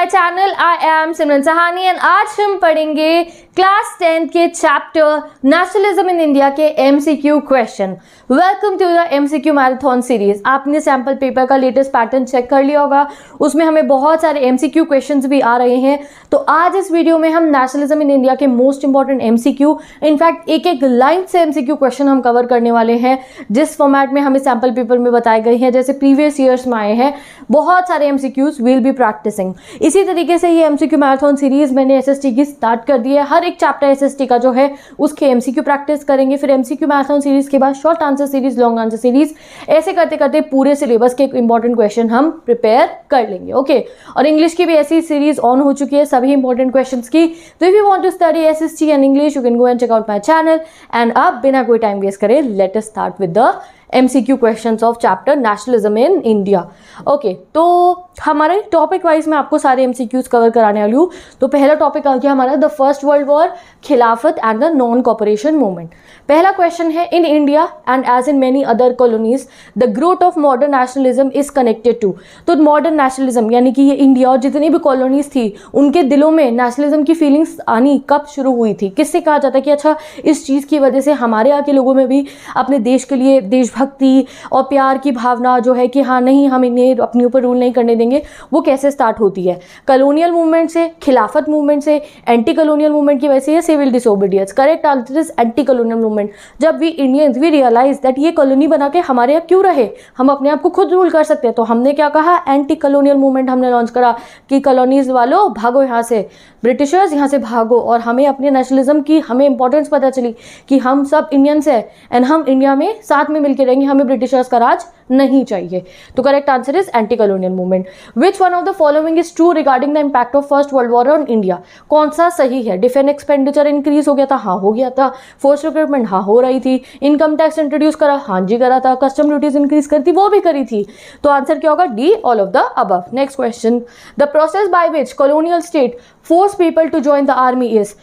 My channel. I am Simran Sahani and आज हम पढ़ेंगे क्लास 10th के चैप्टर नेशनलिज्म इन इंडिया के MCQ question. Welcome to the MCQ marathon series. आपने sample paper का लेटेस्ट पैटर्न चेक कर लिया होगा, उसमें हमें बहुत सारे एमसीक्यू क्वेश्चंस भी आ रहे हैं। तो आज इस वीडियो में हम नेशनलिज्म इन इंडिया के मोस्ट इंपॉर्टेंट एमसीक्यू, इनफैक्ट एक एक लाइन से एमसीक्यू क्वेश्चन हम कवर करने वाले हैं, जिस फॉर्मेट में हमें सैम्पल पेपर में बताए गए हैं, जैसे प्रीवियस ईयर्स में आए हैं। बहुत सारे एमसीक्यूज विल बी प्रैक्टिसिंग। इसी तरीके से ये एमसीक्यू मैराथन सीरीज मैंने एसएसटी की स्टार्ट कर दी है। हर एक चैप्टर एसएसटी का जो है उसके एमसीक्यू प्रैक्टिस करेंगे, फिर एमसीक्यू मैराथन सीरीज के बाद short answer series, long answer series, ऐसे करते करते पूरे सिलेबस के इंपॉर्टेंट क्वेश्चन हम प्रिपेयर कर लेंगे। ओके, और इंग्लिश की भी ऐसी सीरीज ऑन हो चुकी है सभी इंपॉर्टेंट क्वेश्चंस की। तो if you want to study SST and English, you can go and check out my channel. And अब बिना कोई टाइम वेस्ट करे, let us start with the MCQ questions of chapter nationalism in India. Okay, तो हमारे topic wise मैं आपको सारे MCQs cover कराने वाली हूँ। तो पहला टॉपिक आ गया हमारा the first world war, Khilafat and the non cooperation movement. पहला क्वेश्चन है, in India and as in many other colonies the growth of modern nationalism is connected to. तो मॉडर्न नेशनलिज्म यानी कि ये इंडिया और जितनी भी कॉलोनीज थी उनके दिलों में नेशनलिज्म की फीलिंग्स आनी कब शुरू हुई थी? किससे कहा जाता है कि अच्छा इस चीज़ की वजह से हमारे यहाँ के लोगों में भी अपने देश के लिए देशभक्ति और प्यार की भावना जो है कि हाँ नहीं हम इन्हें अपने ऊपर रूल नहीं करने देंगे, वो कैसे स्टार्ट होती है? कॉलोनियल मूवमेंट से, खिलाफत मूवमेंट से, एंटी कॉलोनियल मूवमेंट की वजह से, civil disobedience. Correct answer is anti colonial movement. जब we Indians we realise that ये कॉलोनी बना के हमारे यहाँ क्यों रहे, हम अपने आप को खुद रूल कर सकते हैं, तो हमने क्या कहा, एंटी कॉलोनियल मूवमेंट हमने लॉन्च करा कि कॉलोनीज वालों भागो यहाँ से, ब्रिटिशर्स यहाँ से भागो। और हमें अपने नेशनलिज्म की हमें इंपॉर्टेंस पता चली कि हम सब इंडियंस हैं एंड हम इंडिया में साथ में मिलकर रहेंगे, हमें ब्रिटिशर्स का राज नहीं चाहिए। तो correct answer is anti colonial movement. Which one of the following is true regarding the impact of first world war on India? कौन सा सही है? डिफेंस एक्सपेंडिचर इंक्रीज हो गया था, हाँ हो गया था। फोर्स रिक्रूटमेंट, हाँ हो रही थी। इनकम टैक्स इंट्रोड्यूस करा, हाँ जी करा था। कस्टम ड्यूटीज इंक्रीज करी थी, वो भी करी थी। तो आंसर क्या होगा? D, all of the above. Next question, the process by which colonial state force people to join the army is.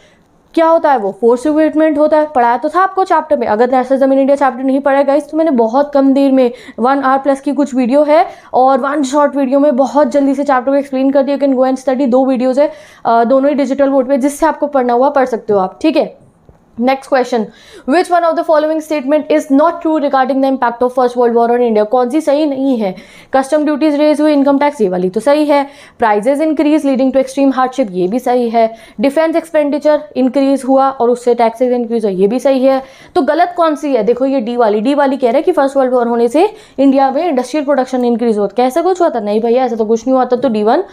क्या होता है वो? फोर्स रिक्रूटमेंट होता है। पढ़ाया तो था आपको चैप्टर में। अगर नेशनलिज्म इन इंडिया चैप्टर नहीं पढ़ा गाइस तो मैंने बहुत कम देर में 1 आवर प्लस की कुछ वीडियो है और 1 शॉर्ट वीडियो में बहुत जल्दी से चैप्टर को एक्सप्लेन कर दिया। You can go and study. 2 videos है, दोनों ही डिजिटल बोर्ड पे, जिससे आपको पढ़ना हुआ पढ़ सकते हो आप, ठीक है। Next question, which one of the following statement is not true regarding the impact of first world war on India? कौन सी सही नहीं है? कस्टम ड्यूटीज रेज हुई, इनकम टैक्स, ये वाली तो सही है। Prices increase leading to extreme hardship, ये भी सही है। डिफेंस एक्सपेंडिचर इंक्रीज हुआ और उससे टैक्सेज इंक्रीज हुआ, ये भी सही है। तो गलत कौन सी है? देखो ये डी वाली कह रहा है कि फर्स्ट वर्ल्ड वॉर होने से इंडिया में इंडस्ट्रियल प्रोडक्शन इंक्रीज हुआ। कैसा कुछ हुआ था? नहीं भैया, ऐसा तो कुछ नहीं हुआ था। तो D1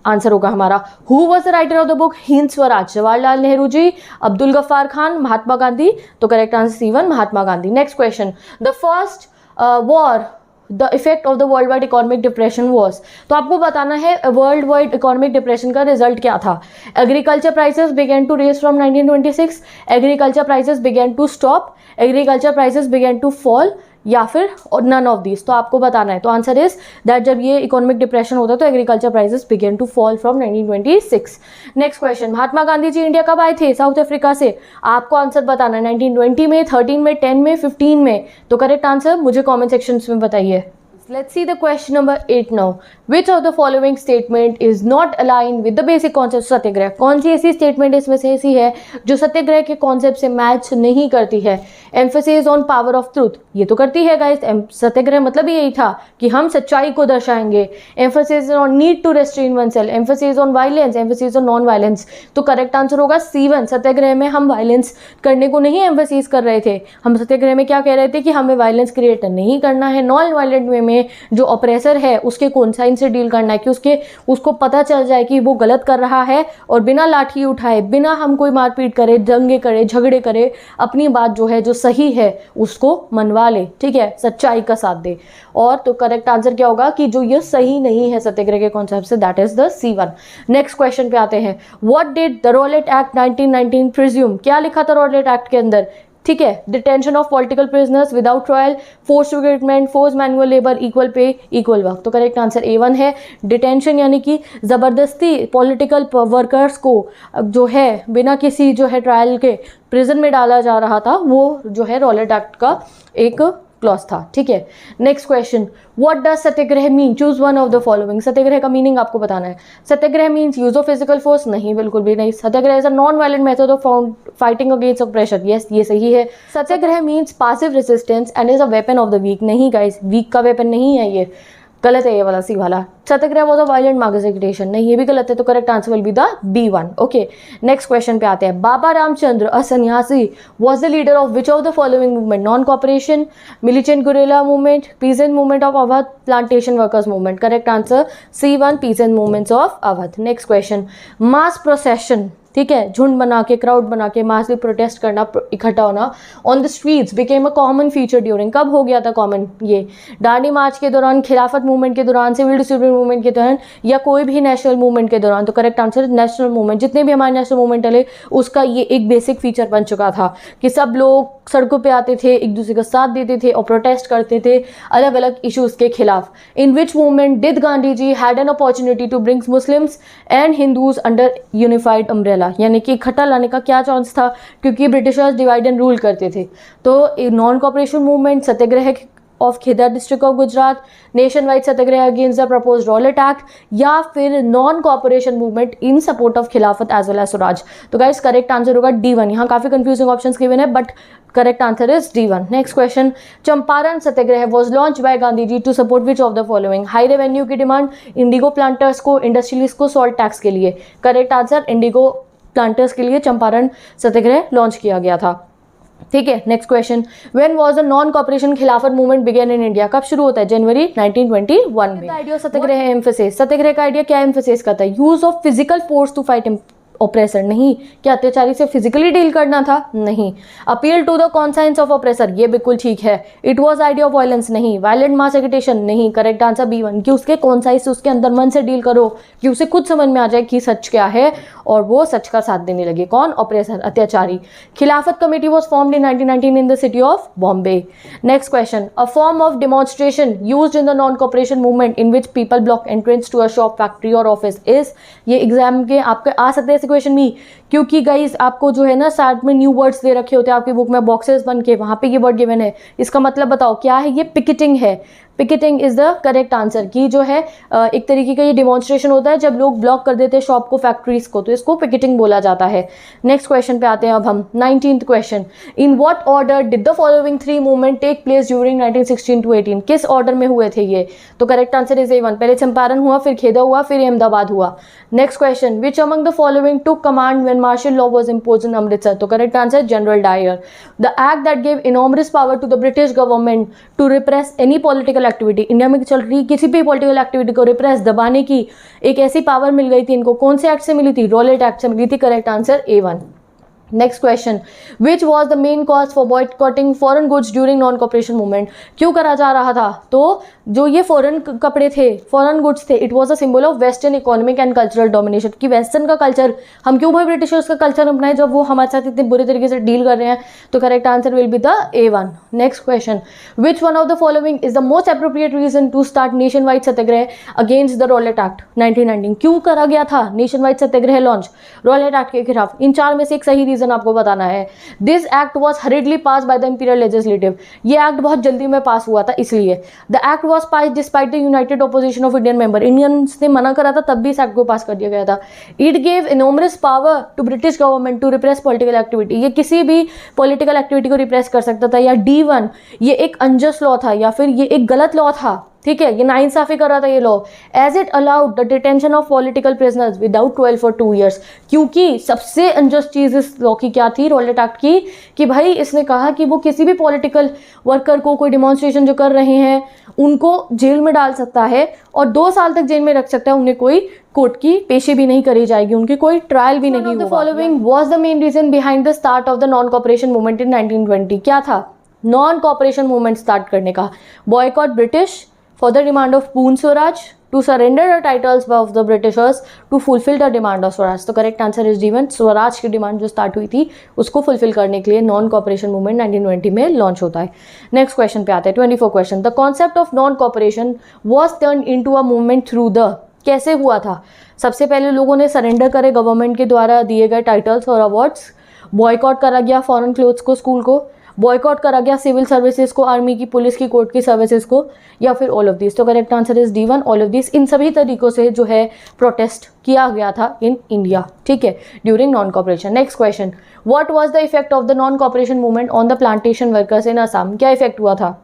आंसर होगा हमारा। Who was the writer of the book Hind Swaraj? Jawaharlal Nehru ji, Abdul Ghaffar Khan, Mahatma Gandhi. तो correct answer C1, Mahatma Gandhi. Next question, the first war the effect of the world wide economic depression was. तो आपको बताना है वर्ल्ड वाइड इकोनॉमिक डिप्रेशन का रिजल्ट क्या था। Agriculture prices begin to raise from 1926, agriculture prices begin to stop, agriculture prices begin to fall, या फिर none of this. तो आपको बताना है। तो आंसर इज दैट जब ये इकोनॉमिक डिप्रेशन होता है तो agriculture prices begin to fall from 1926। Next question, Mahatma Gandhi ji India कब आए थे साउथ अफ्रीका से? आपको आंसर बताना है। 1920 में, 13 में, 10 में, 15 में। तो करेक्ट आंसर मुझे कॉमेंट सेक्शन में बताइए। Let's see the question number 8 now. Which of the following statement is not aligned with the basic concept सत्याग्रह? कौन सी ऐसी स्टेटमेंट इसमें से ऐसी है जो सत्याग्रह के कॉन्सेप्ट से मैच नहीं करती है? Emphasis on power of truth, ये तो करती है गाइस। सत्याग्रह मतलब यही था कि हम सच्चाई को दर्शाएंगे। Emphasis on need to restrain oneself, emphasis on violence, emphasis on non violence. तो करेक्ट आंसर होगा C1। सत्याग्रह में हम वायलेंस करने को नहीं एम्फेसिस कर रहे थे। हम सत्याग्रह में क्या कह रहे थे कि हमें वायलेंस क्रिएट नहीं करना है। नॉन वायलेंट वे में जो ऑपरेसर है उसके कॉन्साइन से डील करना है कि उसको पता चल जाए कि वो गलत कर रहा है और बिना लाठी उठाए, बिना हम कोई मारपीट करे, दंगे करे, झगड़े करे, अपनी बात जो है जो सही है उसको मनवा ले, ठीक है, सच्चाई का साथ दे। और तो करेक्ट आंसर क्या होगा कि जो ये सही नहीं है सत्याग्रह के कॉन्सेप्ट से, that is the C1। Next question पे आते हैं। What did the Rowlatt Act 1919 presume? क्या लिखा था रॉलेट एक्ट के अंदर? ठीक है, detention of political prisoners without trial, force recruitment, force manual labour, equal pay, equal work. तो करेक्ट आंसर A1 है। डिटेंशन यानी कि ज़बरदस्ती पॉलिटिकल वर्कर्स को जो है बिना किसी जो है ट्रायल के प्रिजन में डाला जा रहा था, वो जो है रॉलेट एक्ट का एक क्लॉज था, ठीक है। Next question, what does satyagraha mean, choose one of the following. Satyagraha का मीनिंग आपको बताना है। Satyagraha means use of physical force, नहीं, बिल्कुल भी नहीं। Satyagraha is a non violent method of fighting against oppression, yes, ये सही है। Satyagraha means passive resistance and is a weapon of the weak, नहीं गाइस, वीक का वेपन नहीं है ये, गलत है ये वाला, सी वाला। सत्याग्रह was a violent mass agitation, नहीं, ये भी गलत है, तो correct answer will be the B1। Okay, next question पे आते हैं। Baba Ramchandra a sanyasi was the leader of which of the following movement, non cooperation, militant guerrilla movement, peasant movement of Awadh, plantation workers movement. Correct answer C1, peasant movements of Awadh. Next question, mass procession, ठीक है, झुंड बना के, crowd बना के मासली protest करना, इकट्ठा होना on the streets became a common feature during, कब हो गया था कॉमन, ये दांडी मार्च के दौरान, खिलाफत मूवमेंट के दौरान, सिविल डिसोबीडियंस मूवमेंट के दौरान, या कोई भी नेशनल मूवमेंट के दौरान। तो करेक्ट आंसर नेशनल मूवमेंट, जितने भी हमारे नेशनल मूवमेंट चले उसका ये एक बेसिक फीचर बन चुका था कि सब लोग सड़कों पे आते थे, एक दूसरे का साथ देते थे और प्रोटेस्ट करते थे अलग अलग इश्यूज के खिलाफ। In which movement did Gandhi ji had an opportunity to brings Muslims and Hindus under unified umbrella, यानी कि इकट्ठा लाने का क्या चांस था, क्योंकि ब्रिटिशर्स डिवाइड एंड रूल करते थे। तो non cooperation movement, satyagraha of Kheda district of Gujarat, nation wide satyagraha against the proposed Rowlatt Act, या फिर non cooperation movement in support of Khilafat as well as swaraj. तो गाइस करेक्ट आंसर होगा D1। यहाँ काफी कंफ्यूजिंग ऑप्शंस गिवन है but correct answer is D1। Next question, Champaran satyagraha was launched by Gandhi ji to support which of the following, high revenue की demand, Indigo planters को, industrialist को, salt tax के लिए। Correct answer Indigo planters के लिए चंपारण सत्याग्रह launch किया गया था, ठीक है। Next question, when was the non corporation खिलाफत मूवमेंट बिगेन इन इंडिया, कब शुरू होता है, जनवरी 1921 में। आइडिया सत्याग्रह एम्फेसिस, सत्याग्रह का आइडिया क्या एम्फेसिस करता है, use of physical force to fight oppressor, नहीं, क्या अत्याचारी से फिजिकली डील करना था, नहीं। Appeal to the conscience of oppressor, ये बिल्कुल ठीक है। It was idea of violence, नहीं। वायलेंट मास एजिटेशन, नहीं। करेक्ट आंसर B1, कि उसके कॉन्साइंस, उसके अंदर मन से डील करो कि उसे खुद समझ में आ जाए कि सच क्या है और वो सच का साथ देने लगे। कौन, ऑपरेसर, अत्याचारी। Khilafat committee was formed in 1919 in the city of Bombay. Next question, a form of demonstration used in the non cooperation movement in which people block entrance to a shop, factory और ऑफिस इज, ये exam के आपके आ सकते हैं question भी, क्योंकि guys आपको जो है ना साथ में न्यू वर्ड्स दे रखे होते हैं आपकी बुक में बॉक्सेस बन के, वहां पे ये वर्ड गिवन है। इसका मतलब बताओ क्या है, ये पिकेटिंग है। Picketing is the correct answer, की जो है एक तरीके का ये डिमॉन्स्ट्रेशन होता है जब लोग ब्लॉक कर देते हैं शॉप को, फैक्ट्रीज को, तो इसको पिकेटिंग बोला जाता है। नेक्स्ट क्वेश्चन पे आते हैं अब हम। 19th question, in what order did the following 3 movement take place during 1916 to 18, किस ऑर्डर में हुए थे ये, तो करेक्ट आंसर इज A1, पहले चंपारण हुआ, फिर खेदा हुआ, फिर अहमदाबाद हुआ। Next question, which among the following took command when martial law was imposed in Amritsar, तो correct answer General Dyer. The act that give enormous power to the British government to repress any political activity, India में चल रही किसी भी political activity को repress, दबाने की एक ऐसी पावर मिल गई थी इनको, कौन से एक्ट से मिली थी, रॉलेट एक्ट से मिली थी। Correct answer A1। Next question, which was the main cause for boycotting foreign goods during non cooperation movement, क्यों करा जा रहा था, तो जो ये फॉरेन कपड़े थे, फॉरेन गुड्स थे, it was a symbol of western economic and cultural domination, कि वेस्टर्न का कल्चर, हम क्यों भाई ब्रिटिशर्स का कल्चर अपनाएं जब वो हमारे साथ इतने बुरे तरीके से डील कर रहे हैं, तो correct answer will be the A1। Next question, which one of the following is the most appropriate reason to start nation wide satyagraha against the Rowlatt Act 1919, क्यों करा गया था nation wide satyagraha launch Rowlatt Act के खिलाफ, इन 4 में से एक सही रीजन आपको बताना है। This act was हरिडली pass by the imperial legislative, ये एक्ट बहुत जल्दी में पास हुआ था इसलिए। The act was pass despite the United opposition of Indian member, Indians ने मना करा था तब भी इस एक्ट को पास कर दिया गया था। It gave enormous power to British government to repress political activity, ये किसी भी पॉलिटिकल एक्टिविटी को रिप्रेस कर सकता था। या D1, ये एक अनजस्ट लॉ था या फिर ये एक गलत लॉ था, ठीक है, ये नाइंसाफी कर रहा था ये law. As it allowed the detention of political prisoners without trial for 2 years, क्योंकि सबसे अनजस्ट चीज इस लॉ की क्या थी, रॉलेट एक्ट की, कि भाई इसने कहा कि वो किसी भी पॉलिटिकल वर्कर को, कोई डिमॉन्स्ट्रेशन जो कर रहे हैं उनको जेल में डाल सकता है और 2 साल तक जेल में रख सकता है, उन्हें कोई कोर्ट की पेशी भी नहीं करी जाएगी, उनकी कोई ट्रायल भी नहीं होगा। The following was the main reason behind the start of the non cooperation movement in 1920, क्या था नॉन कॉपरेशन मूवमेंट स्टार्ट करने का, boycott British for the demand of पूर्ण Swaraj, to surrender the titles of the Britishers, to fulfill the demand of Swaraj. तो correct answer is D1, Swaraj की demand जो start हुई थी उसको फुलफिल करने के लिए नॉन कॉपरेशन मूवमेंट 1920 में लॉन्च होता है। नेक्स्ट क्वेश्चन पे आते हैं 24 question, the concept of non cooperation was turn into a movement through the, कैसे हुआ था, सबसे पहले लोगों ने सरेंडर करे गवर्नमेंट के द्वारा दिए गए टाइटल्स और अवार्ड्स, बॉयकॉट करा गया फॉरेन क्लोथ्स को, स्कूल को, बॉयकॉट करा गया सिविल सर्विसेज को, आर्मी की, पुलिस की, कोर्ट की सर्विसेज को, या फिर ऑल ऑफ दिस? तो correct answer is D1 all of this. इन सभी तरीकों से जो है प्रोटेस्ट किया गया था इन इंडिया, ठीक है, during non cooperation. Next question, what was the effect of the non cooperation movement on the plantation workers in Assam? क्या इफेक्ट हुआ था?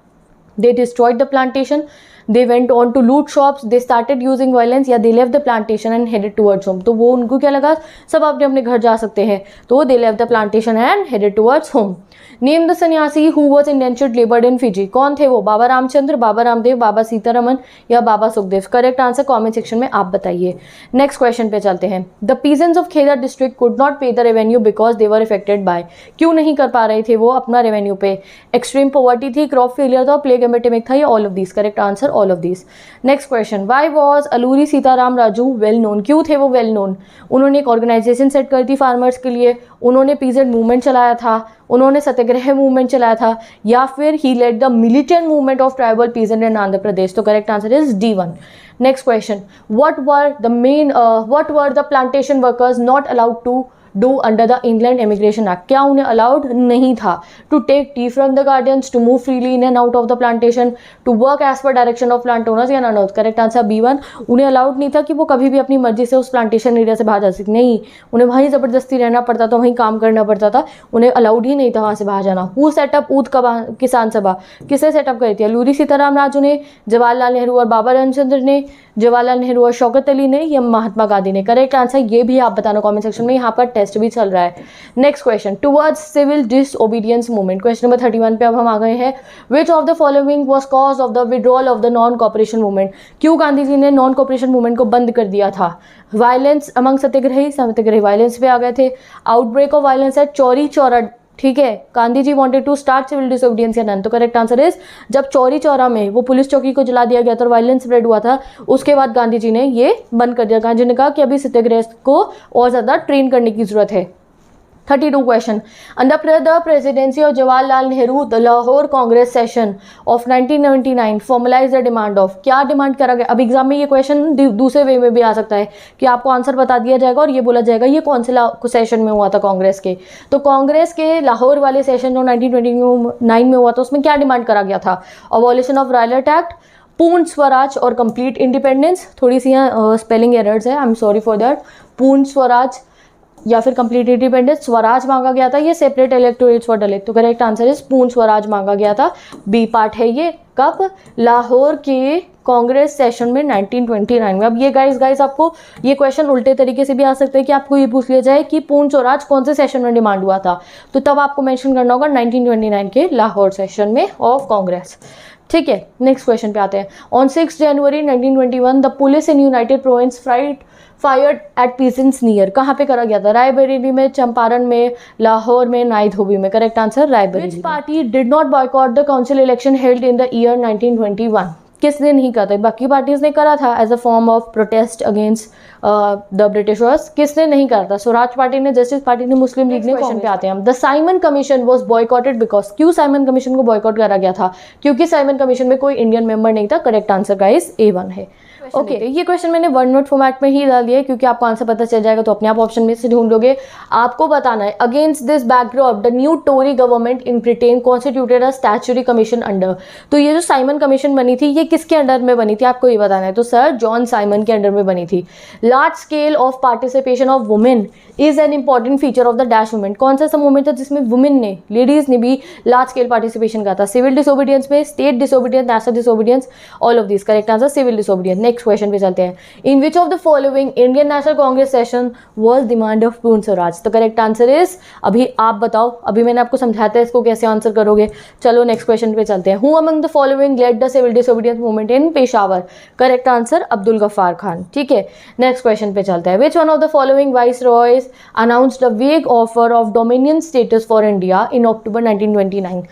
They destroyed the plantation, they went on to loot shops, they started using violence, या they left the plantation and headed towards home? तो वो उनको क्या लगा, सब अपने अपने घर जा सकते हैं, तो they left the plantation and headed towards home. Name the sanyasi who was indentured labourer in Fiji? कौन थे वो? बाबा रामचंद्र, बाबा रामदेव, बाबा सीतारमन या Baba Sukhdev? Correct answer comment section में आप बताइए। नेक्स्ट क्वेश्चन पे चलते हैं। The peasants of Kheda district could not pay the revenue because they were affected by? क्यों नहीं कर पा रहे थे वो अपना रेवेन्यू पे? एक्सट्रीम पॉवर्टी थी, क्रॉप फेलियर था, प्लेग एपिडेमिक था, या all of this? Correct answer all of this. Next question, why was Alluri Sitaram Raju well known? क्यों थे वो वेल नोन? उन्होंने एक ऑर्गेनाइजेशन सेट कर दी फार्मर्स के लिए, उन्होंने पीजेंट मूवमेंट चलाया था, उन्होंने सत्याग्रह मूवमेंट चलाया था, या फिर he led the militant movement of tribal peasant in Andhra Pradesh? तो correct answer is D1। Next question, what were the plantation workers not allowed to do under the England immigration act? क्या उन्हें अलाउड नहीं था? To take tea from the gardens, to move freely in and out of the plantation, to work as per direction of plant owners, या not? Correct answer B1। उन्हें allowed नहीं था कि वो कभी भी अपनी मर्जी से उस प्लांटेशन एरिया से बाहर जा सकते, नहीं, उन्हें वहीं जबरदस्ती रहना पड़ता था, वहीं काम करना पड़ता था, उन्हें अलाउड ही नहीं था वहाँ से बाहर जाना। हु सेटअप ऊद किसान सभा? किसे सेटअप करी थी? अलूरी सीताराम राजू ने, जवाहरलाल नेहरू और बाबा रामचंद्र ने, जवाहरलाल नेहरू और शौकत अली ने, या महात्मा गांधी ने? करेक्ट आंसर ये भी आप बताना कमेंट सेक्शन में, यहाँ पर टेस्ट भी चल रहा है। Next question, towards civil disobedience movement, question number 31 पे अब हम आ गए हैं। Which of the following was cause of the withdrawal of the non cooperation movement? क्यों गांधी जी ने नॉन कॉपरेशन मूवमेंट को बंद कर दिया था? वायलेंस अमंग सत्याग्रही वायलेंस पे आ गए थे, outbreak of violence at Chauri Chaura, ठीक है, Gandhi ji wanted to start civil disobedience या नन? तो करेक्ट आंसर इज, जब चौरी चौरा में वो पुलिस चौकी को जला दिया गया था और वायलेंस स्प्रेड हुआ था, उसके बाद गांधी जी ने ये बंद कर दिया। गांधी जी ने कहा कि अभी सत्याग्रह को और ज़्यादा ट्रेन करने की जरूरत है। 32 question, under the presidency of Jawaharlal Nehru the Lahore Congress session of 1999 formalize the demand of? क्या डिमांड करा गया? अब एग्जाम में ये क्वेश्चन दूसरे वे में भी आ सकता है कि आपको आंसर बता दिया जाएगा और ये बोला जाएगा ये कौन से सेशन में हुआ था कांग्रेस के। तो कांग्रेस के लाहौर वाले सेशन जो 1929 में हुआ था, उसमें क्या डिमांड करा गया था? अबॉलिशन ऑफ रायलट एक्ट, पूर्ण स्वराज और कंप्लीट इंडिपेंडेंस? थोड़ी सी यहाँ स्पेलिंग एरर्स है, I am sorry for that. पूर्ण स्वराज या फिर कंप्लीट इंडिपेंडेंस? स्वराज मांगा गया था, ये सेपरेट इलेक्टोरेट्स फॉर दलित? तो करेक्ट आंसर इज पूर्ण स्वराज मांगा गया था, बी पार्ट है ये। कब? लाहौर के कांग्रेस सेशन में 1929 में। अब ये गाइस आपको ये क्वेश्चन उल्टे तरीके से भी आ सकता है कि आपको ये पूछ लिया जाए कि पूर्ण स्वराज कौन से सेशन में डिमांड हुआ था, तो तब आपको मेंशन करना होगा 1929 के लाहौर सेशन में ऑफ कांग्रेस, ठीक है। नेक्स्ट क्वेश्चन पे आते हैं। On 6 January 1921 the police in United province fired eight peasants near? कहाँ पे करा गया था? रायबरेली में, चंपारण में, लाहौर में, नाई धोबी में? Correct answer Raebareli. Which party did not boycott the council election held in the year 1921? किसने नहीं करा था? बाकी पार्टीज ने करा था as a form of protest against the Britishers. किसने नहीं करा था? स्वराज पार्टी ने, जस्टिस पार्टी ने, मुस्लिम लीग ने। क्वेश्चन पे आते हैं हम। The Simon Commission was boycotted because? क्यों साइमन कमीशन को बॉयकॉट करा गया था? क्योंकि साइमन कमीशन में कोई इंडियन मेंबर नहीं था। करेक्ट आंसर गाइस A1 है। ओके, ये क्वेश्चन मैंने वन नोट फॉर्मेट में ही डाल दिया है क्योंकि आपको आंसर पता चल जाएगा तो अपने आप ऑप्शन में से ढूंढ लोगे। आपको बताना है against this backdrop the new Tory government in Britain constituted a statutory commission under. तो ये जो साइमन कमीशन बनी थी ये किसके अंडर में बनी थी आपको ये बताना है। तो सर जॉन साइमन के अंडर में बनी थी। Large scale of participation of women is an important feature of the dash movement. कौन सा ऐसा मूवमेंट था जिसमें वुमेन ने, लेडीज ने भी लार्ज स्केल पार्टिसिपेशन करा था? सिविल डिसोबीडियंस में, state disobedience, national disobedience, all of this. Correct answer civil disobedience. Next question पे चलते हैं। In which of the following Indian National Congress session was demand of Purna Swaraj? तो correct answer is, अभी आप बताओ, अभी मैंने आपको समझाया था इसको कैसे आंसर करोगे। चलो नेक्स्ट क्वेश्चन पे चलते हैं। Who among the following led the civil disobedience movement in Peshawar? Correct answer Abdul Ghaffar Khan. ठीक है, नेक्स्ट क्वेश्चन पे चलते हैं। Which one of the following viceroys announced a vague offer of dominion status for India in October 1929?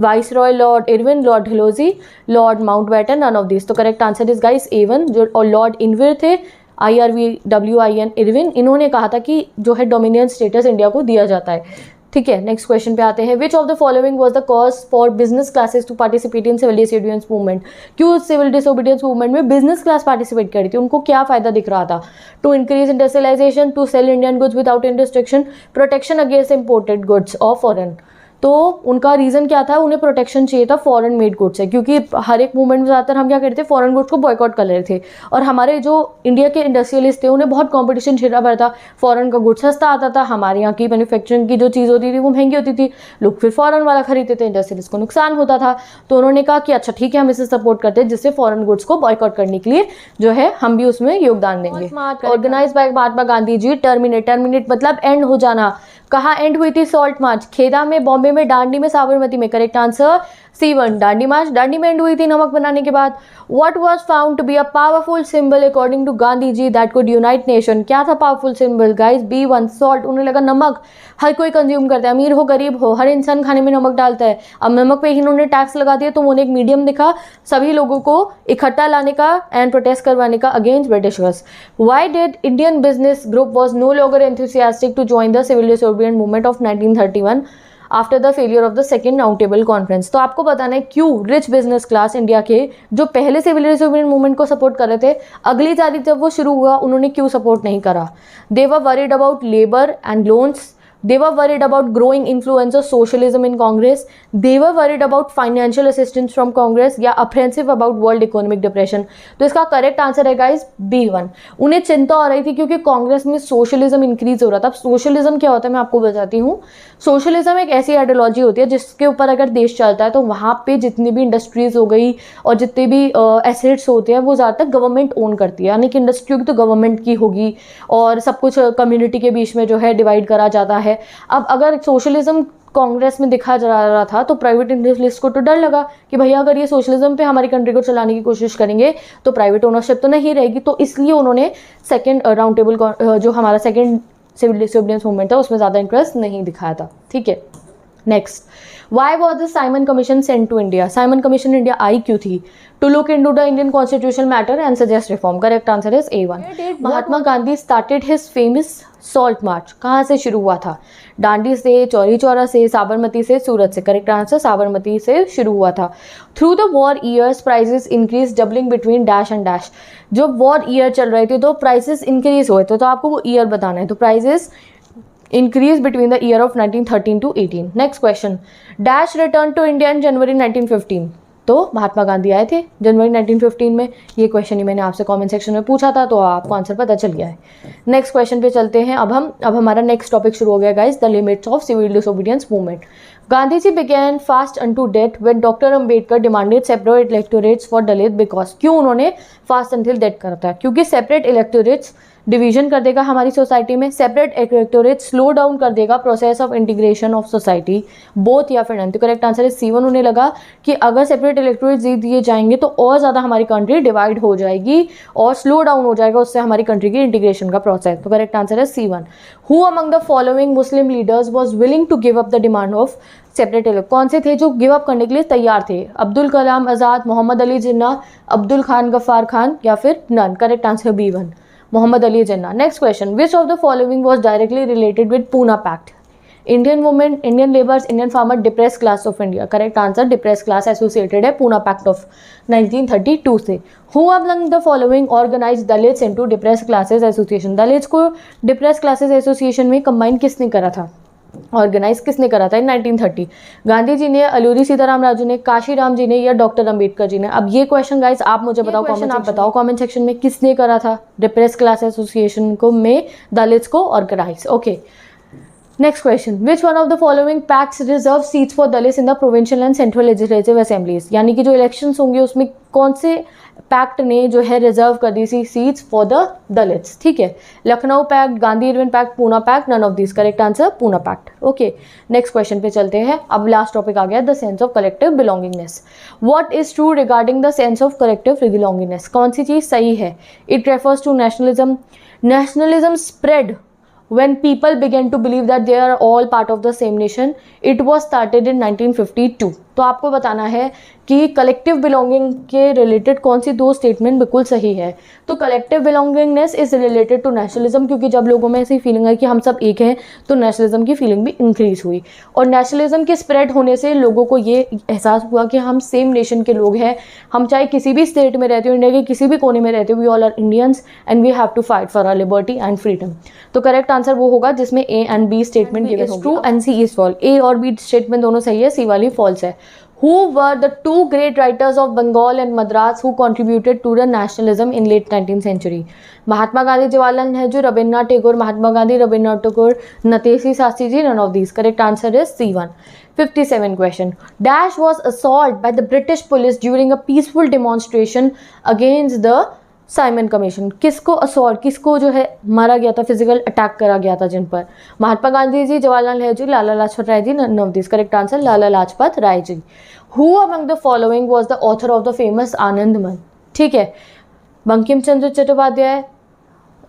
Viceroy Lord Irwin, Lord Dalhousie, Lord Mountbatten, none of this. तो correct answer is guys A1 जो, और Lord इनविर थे, IRVWIN Irwin, इन्होंने कहा था कि जो है डोमिनियन स्टेटस इंडिया को दिया जाता है। ठीक है, नेक्स्ट क्वेश्चन पे आते हैं। Which of the following was the cause for business classes to participate in civil disobedience movement? क्यों सिविल डिसोबीडियंस मूवमेंट में बिजनेस क्लास पार्टिसिपेट करी थी? उनको क्या फायदा दिख रहा था? To increase industrialization, to sell Indian goods without restriction, protection against imported goods और फॉरेन। तो उनका रीज़न क्या था, उन्हें प्रोटेक्शन चाहिए था फॉरेन मेड गुड्स से, क्योंकि हर एक मूवमेंट में ज़्यादातर हम क्या करते थे, फॉरेन गुड्स को बॉयकॉट कर रहे थे। और हमारे जो इंडिया के इंडस्ट्रियलिस्ट थे उन्हें बहुत कॉम्पिटिशन छिड़ा पड़ा था, फॉरेन का गुड्स सस्ता आता था, हमारे यहाँ की मैन्युफैक्चरिंग की जो चीज़ होती थी वो महंगी होती थी, लोग फिर फॉरेन वाला खरीदते थे, इंडस्ट्रियलिस्ट को नुकसान होता था। तो उन्होंने कहा कि अच्छा ठीक है, हम इसे सपोर्ट करते हैं, जिससे फॉरेन गुड्स को बॉयकॉट करने के लिए जो है हम भी उसमें योगदान देंगे। Organise by Mahatma Gandhi ji. Terminate मतलब एंड हो जाना। कहाँ एंड हुई थी? सॉल्ट मार्च, खेदा में, बॉम्बे में, दांडी में, साबरमती में। Correct answer C1, Dandi march. Dandi में एंड हुई थी नमक बनाने के बाद। What was found to be a powerful symbol according to Gandhi ji that could unite nation? क्या था powerful symbol guys? B1 salt. उन्हें लगा नमक हर कोई कंज्यूम करता है, अमीर हो गरीब हो, हर इंसान खाने में नमक डालता है। अब नमक पे ही इन्होंने टैक्स लगा दिया, तो उन्हें एक मीडियम दिखा सभी लोगों को इकट्ठा लाने का एंड प्रोटेस्ट करवाने का against Britishers. Why did Indian business group was no longer enthusiastic to join the civil disobedient movement of 1931 after the failure of the second round table conference? तो आपको बताना है क्यों रिच बिजनेस क्लास इंडिया के जो पहले civil disobedient movement को support कर रहे थे, अगली तारीख जब वो शुरू हुआ उन्होंने क्यों सपोर्ट नहीं करा? They were worried about labour and loans, they were worried about growing influence of socialism in Congress, they were worried about financial assistance from Congress, या apprehensive about world economic depression? तो इसका correct answer है guys B1। उन्हें चिंता हो रही थी क्योंकि कांग्रेस में सोशलिज्म इंक्रीज हो रहा था। अब सोशलिज्म क्या होता है मैं आपको बताती हूँ। सोशलिज्म एक ऐसी आइडियोलॉजी होती है जिसके ऊपर अगर देश चलता है तो वहाँ पे जितनी भी इंडस्ट्रीज हो गई और जितने भी एसेट्स होते हैं वो ज़्यादातर गवर्नमेंट ओन करती है, यानी कि इंडस्ट्री की तो गवर्नमेंट की होगी और सब कुछ कम्युनिटी के बीच में जो है डिवाइड करा जाता है। अब अगर सोशलिज्म कांग्रेस में दिखा जा रहा था तो प्राइवेट इंडस्ट्रियलिस्ट को तो डर लगा कि भैया अगर ये सोशलिज्म पे हमारी कंट्री को चलाने की कोशिश करेंगे तो प्राइवेट ओनरशिप तो नहीं रहेगी। तो इसलिए उन्होंने सेकंड राउंड टेबल जो हमारा सेकंड सिविल डिसोबीडिएंस मूवमेंट था उसमें ज़्यादा इंटरेस्ट नहीं दिखाया था। ठीक है, next, why was the Simon Commission sent to India? Simon Commission India आई क्यों थी? To look into the Indian constitution matter and suggest reform. Correct answer is A1। Mahatma Gandhi started his famous salt march. कहाँ से शुरू हुआ था? दांडी से, चौरी चौरा से, साबरमती से, सूरत से। करेक्ट आंसर साबरमती से शुरू हुआ था। Through the war years prices increase doubling between dash and dash. जब वॉर ईयर चल रहे थे तो प्राइसेस इंक्रीज हुए थे, तो आपको वो ईयर बताना है। तो prices increase between the year of 1913 to 18. Next question. Dash returned to India in January 1915. तो महात्मा गांधी आए थे जनवरी 1915 में। ये क्वेश्चन ही मैंने आपसे कमेंट सेक्शन में पूछा था तो आपको आंसर पता चल गया है। नेक्स्ट क्वेश्चन पे चलते हैं। अब हमारा नेक्स्ट टॉपिक शुरू हो गया guys, the limits of civil disobedience movement. Gandhi ji began fast unto death when doctor Ambedkar demanded separate electorates for Dalit because. क्यों उन्होंने फास्ट अंटिल डेथ करा था? क्योंकि सेपरेट इलेक्टोरेट्स डिवीजन कर देगा हमारी सोसाइटी में, सेपरेट इलेक्टोरेट स्लो डाउन कर देगा process of integration of society, both या फिर नन। तो करेक्ट आंसर है C1। उन्हें लगा कि अगर सेपरेट इलेक्टोरेट दे दिए जाएंगे तो और ज़्यादा हमारी कंट्री डिवाइड हो जाएगी और स्लो डाउन हो जाएगा उससे हमारी कंट्री की इंटीग्रेशन का प्रोसेस। तो करेक्ट आंसर है C1। Who among the following Muslim leaders was willing to give up the demand of separate elect? कौन से थे जो गिव अप करने के लिए तैयार थे? अब्दुल कलाम आज़ाद, मोहम्मद अली जिन्ना, अब्दुल खान गफ्फार खान या फिर none. Correct answer B1, Mohammad Ali Jinnah. Next question, which of the following was directly related with Poona pact? Indian women, Indian labours, Indian farmer, depress class of India. Correct answer depress class associated है Poona pact of 1932 से। Who among the following organize Dalits into depress classes association? Dalits को depress classes association में combine किसने करा था, organise किसने करा था इन 1930? गांधी जी ने, अलूरी सीताराम राजू ने, काशीराम जी ने या डॉक्टर अंबेडकर जी ने? अब ये क्वेश्चन गाइस आप मुझे बताओ, कमेंट सेक्शन में किसने करा था डिप्रेस क्लास एसोसिएशन को में दलित्स को organize? Okay, next question, which one of the following pacts reserve seats for Dalits in the provincial and central legislative assemblies? यानी कि जो इलेक्शंस होंगे उसमें कौन से पैक्ट ने जो है रिजर्व कर दी सी सीट्स फॉर द दलित्स? ठीक है, Lucknow pact, Gandhi Irwin pact, Poona pact, none of this. Correct answer Poona pact. Okay, next question पे चलते हैं। अब लास्ट टॉपिक आ गया, the sense of collective belongingness. What is true regarding the sense of collective belongingness? कौन सी चीज सही है? It refers to nationalism. Nationalism spread when people began to believe that they are all part of the same nation. It was started in 1952. तो आपको बताना है कि कलेक्टिव बिलोंगिंग के रिलेटेड कौन सी 2 स्टेटमेंट बिल्कुल सही है। तो collective belongingness is related to nationalism, क्योंकि जब लोगों में ऐसी फीलिंग है कि हम सब एक हैं तो नेशनलिज्म की फीलिंग भी इंक्रीज हुई, और नेशनलिज्म के स्प्रेड होने से लोगों को ये एहसास हुआ कि हम सेम नेशन के लोग हैं, हम चाहे किसी भी स्टेट में रहते हो, इंडिया के किसी भी कोने में रहते हो, we all are Indians and we have to fight for our liberty and freedom. तो करेक्ट आंसर वो होगा जिसमें A and B statement given होगी। True and C is false. A और बी स्टेटमेंट दोनों सही है, सी वाली फॉल्स है। Who were the 2 great writers of Bengal and Madras who contributed to the nationalism in late 19th century? Mahatma Gandhi, Jawaharlal Nehru, Rabindranath Tagore, Mahatma Gandhi, Rabindranath Tagore, Natesa Shastri ji, none of these. Correct answer is C1. 57 question. Dash was assaulted by the British police during a peaceful demonstration against the Simon commission. किसको assault, किसको जो है मारा गया था, physical attack करा गया था जिन पर? Mahatma Gandhi ji, Jawaharlal Nehru ji, Lala Lajpat Rai ji, none of this. Correct answer Lala Lajpat Rai ji. Who among the following was the author of the famous Anand Math? ठीक है, Bankim Chandra Chattopadhyay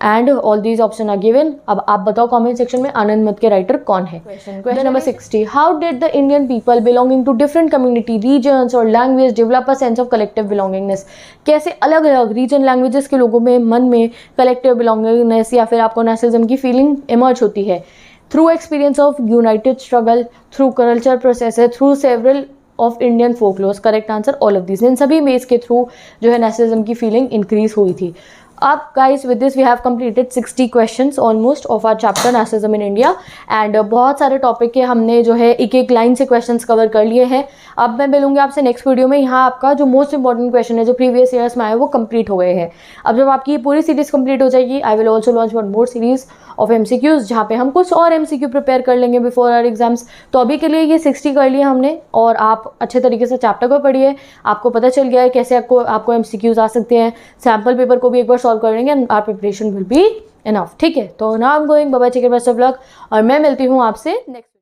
and all these option are given. अब आप बताओ कमेंट सेक्शन में आनंद मत के राइटर कौन है। Question number 60, how did the Indian people belonging to different community, regions और language develop a sense of collective belongingness? कैसे अलग अलग रीजन, लैंग्वेजेस के लोगों में मन में कलेक्टिव बिलोंगिंगनेस या फिर आपको नेशनलिज्म की फीलिंग इमर्ज होती है? Through experience of united struggle, through culture process है, through several of Indian folklores. Correct answer all of this. इन सभी मेज के थ्रू जो है नेशनलिज्म की फीलिंग इंक्रीज हुई थी। अब guys with this we have completed 60 questions almost of our chapter nationalism in India and बहुत सारे टॉपिक के हमने जो है एक एक लाइन से क्वेश्चंस कवर कर लिए हैं। अब मैं मिलूंगी आपसे नेक्स्ट वीडियो में। यहाँ आपका जो मोस्ट इंपॉर्टेंट क्वेश्चन है जो प्रीवियस ईयर्स में आए वो कंप्लीट हो गए हैं। अब जब आपकी ये पूरी सीरीज कंप्लीट हो जाएगी, I will also launch one more series of MCQs जहाँ पे हम कुछ और MCQ प्रिपेयर कर लेंगे बिफोर आवर एग्जाम्स। तो अभी के लिए ये 60 कर लिए हमने, और आप अच्छे तरीके से चैप्टर को पढ़िए। आपको पता चल गया है कैसे आपको MCQs आ सकते हैं। सैम्पल पेपर को भी एक बार सॉल्व कर लेंगे and our preparation will be enough. ठीक है, तो now I am going, bye bye, take care, best of luck, और मैं मिलती हूँ आपसे नेक्स्ट